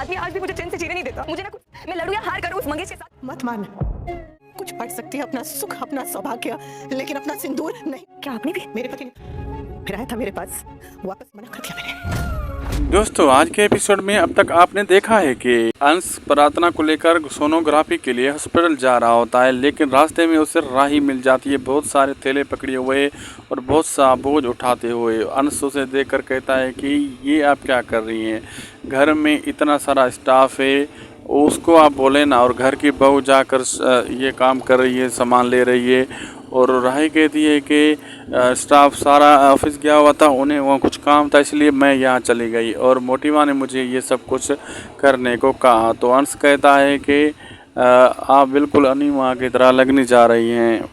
आदमी आज भी मुझे चैन से जीने नहीं देता। मुझे ना कुछ, मैं लड़ूं या हार करूं उस मंगेश के साथ। मत मान, कुछ बांट सकती है अपना सुख, अपना सौभाग्य, लेकिन अपना सिंदूर नहीं। क्या आपने भी? मेरे पति ने फिर आया था मेरे पास, वापस मना कर दिया मैंने। दोस्तों, आज के एपिसोड में अब तक आपने देखा है कि अंश प्रार्थना को लेकर सोनोग्राफी के लिए हॉस्पिटल जा रहा होता है, लेकिन रास्ते में उसे राही मिल जाती है बहुत सारे थैले पकड़े हुए और बहुत सा बोझ उठाते हुए। अंश उसे देखकर कहता है कि ये आप क्या कर रही हैं, घर में इतना सारा स्टाफ है, उसको आप बोले ना। और घर की बहू जाकर ये काम कर रही है, सामान ले रही है। और राही कहती है कि स्टाफ सारा ऑफिस गया हुआ था, उन्हें वहाँ कुछ काम था, इसलिए मैं यहाँ चली गई और मोटी माँ ने मुझे ये सब कुछ करने को कहा। तो अंश कहता है कि आप बिल्कुल अनिमा की तरह लगने जा रही हैं।